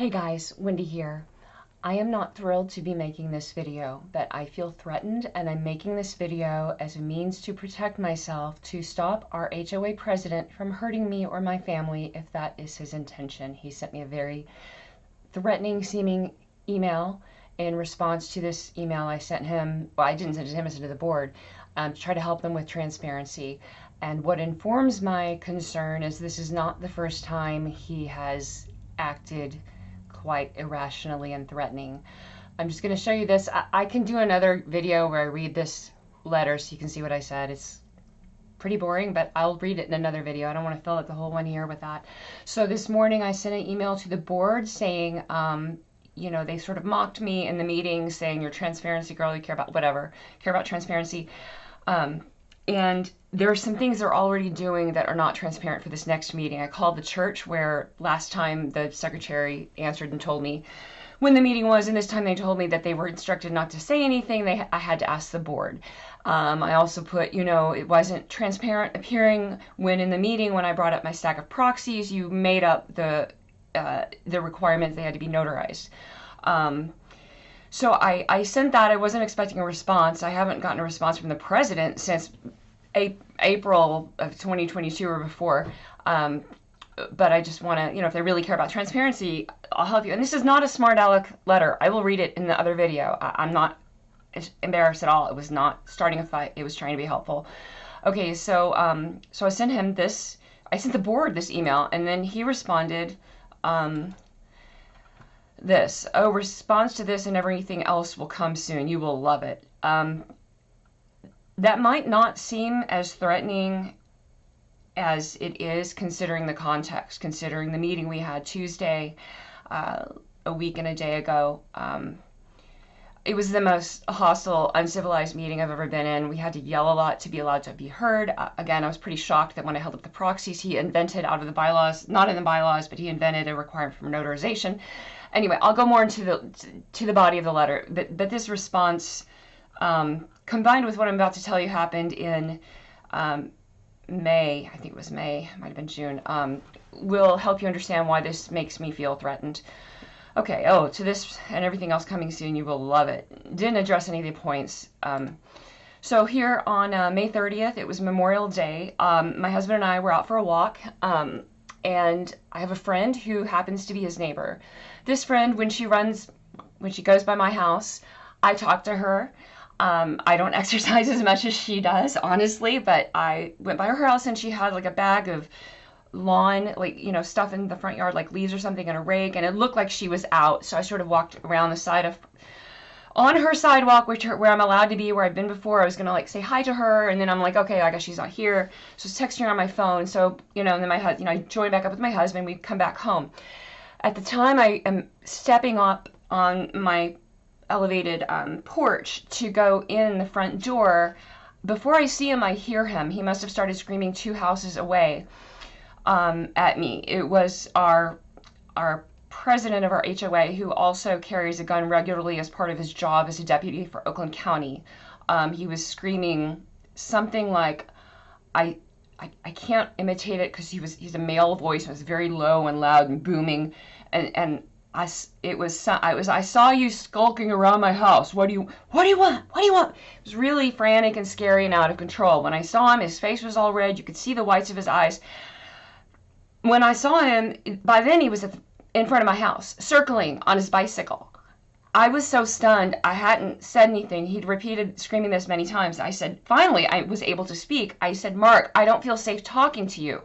Hey guys, Wendy here. I am not thrilled to be making this video, but I feel threatened and I'm making this video as a means to protect myself to stop our HOA president from hurting me or my family if that is his intention. He sent me a very threatening seeming email in response to this email I sent him. Well, I didn't send it to him, I sent it to the board to try to help them with transparency. And what informs my concern is this is not the first time he has acted quite irrationally and threatening. I'm just going to show you this. I can do another video where I read this letter so you can see what I said. It's pretty boring, but I'll read it in another video. I don't want to fill up the whole one here with that. So this morning I sent an email to the board saying, you know, they sort of mocked me in the meeting saying, you're a transparency girl, you care about whatever, care about transparency. And there are some things they're already doing that are not transparent for this next meeting. I called the church where last time the secretary answered and told me when the meeting was, and this time they told me that they were instructed not to say anything. I had to ask the board. I also put, you know, it wasn't transparent appearing when in the meeting when I brought up my stack of proxies, you made up the requirement they had to be notarized. So I sent that. I wasn't expecting a response. I haven't gotten a response from the president since April of 2022 or before. But I just want to, you know, if they really care about transparency, I'll help you. And this is not a smart aleck letter. I will read it in the other video. I'm not embarrassed at all. It was not starting a fight. It was trying to be helpful. Okay, so I sent him this. I sent the board this email, and then he responded. This, oh, response to this and everything else will come soon. You will love it. That might not seem as threatening as it is considering the context, considering the meeting we had Tuesday, a week and a day ago. It was the most hostile, uncivilized meeting I've ever been in. We had to yell a lot to be allowed to be heard. Again, I was pretty shocked that when I held up the proxies, he invented out of the bylaws, not in the bylaws, but he invented a requirement for notarization. Anyway, I'll go more into the body of the letter. But this response, combined with what I'm about to tell you happened in May, I think it was May, might have been June, will help you understand why this makes me feel threatened. Okay, oh, to this and everything else coming soon, you will love it. Didn't address any of the points. So here on May 30th, it was Memorial Day. My husband and I were out for a walk, and I have a friend who happens to be his neighbor. This friend, when she goes by my house, I talk to her. I don't exercise as much as she does, honestly, but I went by her house and she had like a bag of lawn, like, you know, stuff in the front yard, like leaves or something, and a rake, and it looked like she was out. So I sort of walked around the side of, on her sidewalk, where I'm allowed to be, where I've been before. I was gonna like say hi to her, and then I'm like, okay, I guess she's not here. So I was texting her on my phone. So, you know, and then I joined back up with my husband. We come back home. At the time, I am stepping up on my elevated porch to go in the front door. Before I see him, I hear him. He must have started screaming 2 houses away at me. It was our president of our HOA, who also carries a gun regularly as part of his job as a deputy for Oakland County. He was screaming something like, I can't imitate it because he's a male voice. It was very low and loud and booming, and I saw you skulking around my house. What do you want? What do you want? It was really frantic and scary and out of control. When I saw him, his face was all red. You could see the whites of his eyes. When I saw him, by then he was in front of my house, circling on his bicycle. I was so stunned, I hadn't said anything. He'd repeated screaming this many times. I said, finally, I was able to speak. I said, Mark, I don't feel safe talking to you.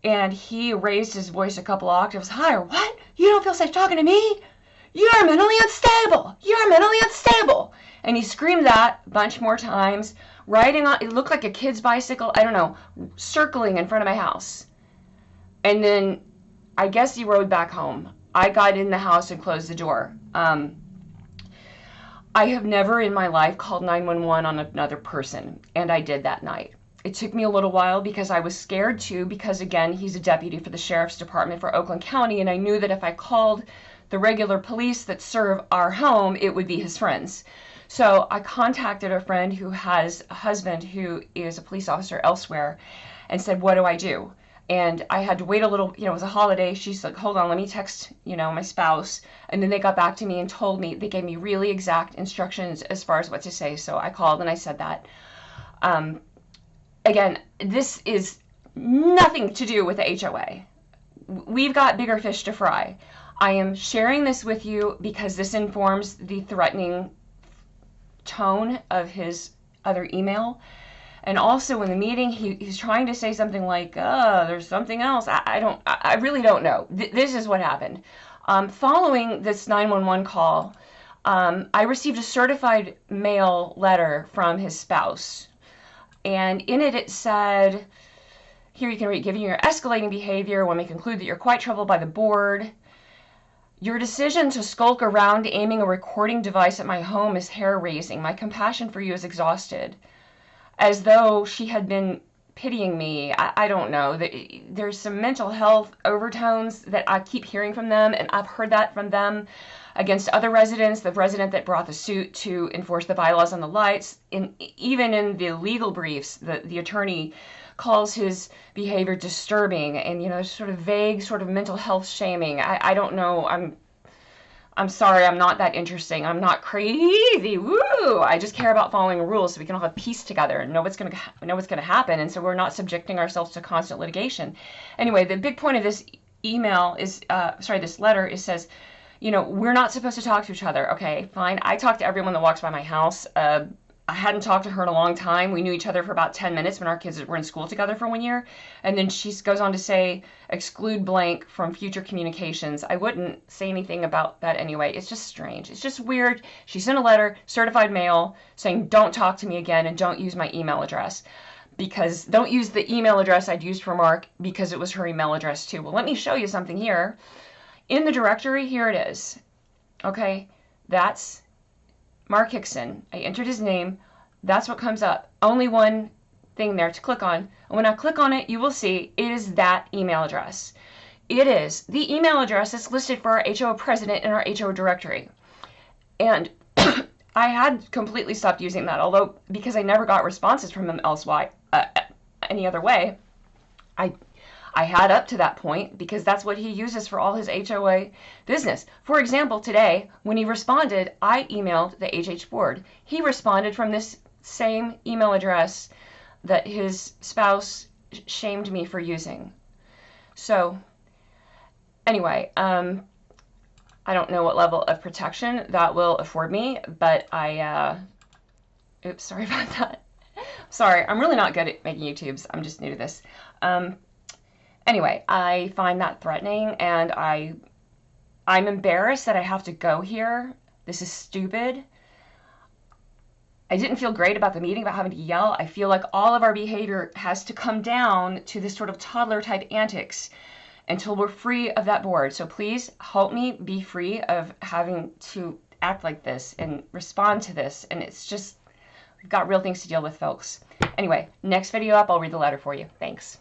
And he raised his voice a couple octaves higher. What? You don't feel safe talking to me? You're mentally unstable. You're mentally unstable. And he screamed that a bunch more times, riding on, it looked like a kid's bicycle, I don't know, circling in front of my house. And then I guess he rode back home. I got in the house and closed the door. I have never in my life called 911 on another person, and I did that night. It took me a little while because I was scared too, because again, he's a deputy for the Sheriff's Department for Oakland County, and I knew that if I called the regular police that serve our home, it would be his friends. So I contacted a friend who has a husband who is a police officer elsewhere and said, what do I do? And I had to wait a little, it was a holiday. She's like, hold on, let me text, my spouse. And then they got back to me and told me, they gave me really exact instructions as far as what to say. So I called and I said that. Again, this is nothing to do with the HOA. We've got bigger fish to fry. I am sharing this with you because this informs the threatening tone of his other email. And also in the meeting, he's trying to say something like, there's something else. I really don't know. This is what happened. Following this 911 call, I received a certified mail letter from his spouse. And in it said, here you can read, given your escalating behavior, one may conclude that you're quite troubled by the board. Your decision to skulk around aiming a recording device at my home is hair-raising. My compassion for you is exhausted. As though she had been pitying me. I don't know. There's some mental health overtones that I keep hearing from them, and I've heard that from them against other residents, the resident that brought the suit to enforce the bylaws on the lights. Even in the legal briefs, the attorney calls his behavior disturbing and, sort of vague, sort of mental health shaming. I don't know. I'm sorry, I'm not that interesting. I'm not crazy. Woo! I just care about following rules so we can all have peace together and know what's going to happen, and so we're not subjecting ourselves to constant litigation. Anyway, the big point of this email is, this letter, it says, we're not supposed to talk to each other. Okay, fine. I talk to everyone that walks by my house. I hadn't talked to her in a long time. We knew each other for about 10 minutes when our kids were in school together for 1 year. And then she goes on to say, exclude blank from future communications. I wouldn't say anything about that anyway. It's just strange. It's just weird. She sent a letter, certified mail, saying don't talk to me again and don't use my email address. Because don't use the email address I'd used for Mark because it was her email address too. Well, let me show you something here. In the directory, here it is. Okay, that's Mark Hickson. I entered his name. That's what comes up. Only one thing there to click on. And when I click on it, you will see it is that email address. It is the email address that's listed for our HO president in our HO directory. And I had completely stopped using that, although because I never got responses from him any other way, I had up to that point because that's what he uses for all his HOA business. For example, today, when he responded, I emailed the HH board. He responded from this same email address that his spouse shamed me for using. So, anyway, I don't know what level of protection that will afford me, but oops, sorry about that. Sorry, I'm really not good at making YouTubes. I'm just new to this. Anyway, I find that threatening, and I'm embarrassed that I have to go here. This is stupid. I didn't feel great about the meeting, about having to yell. I feel like all of our behavior has to come down to this sort of toddler-type antics until we're free of that board. So please help me be free of having to act like this and respond to this. And it's just, we've got real things to deal with, folks. Anyway, next video up, I'll read the letter for you. Thanks.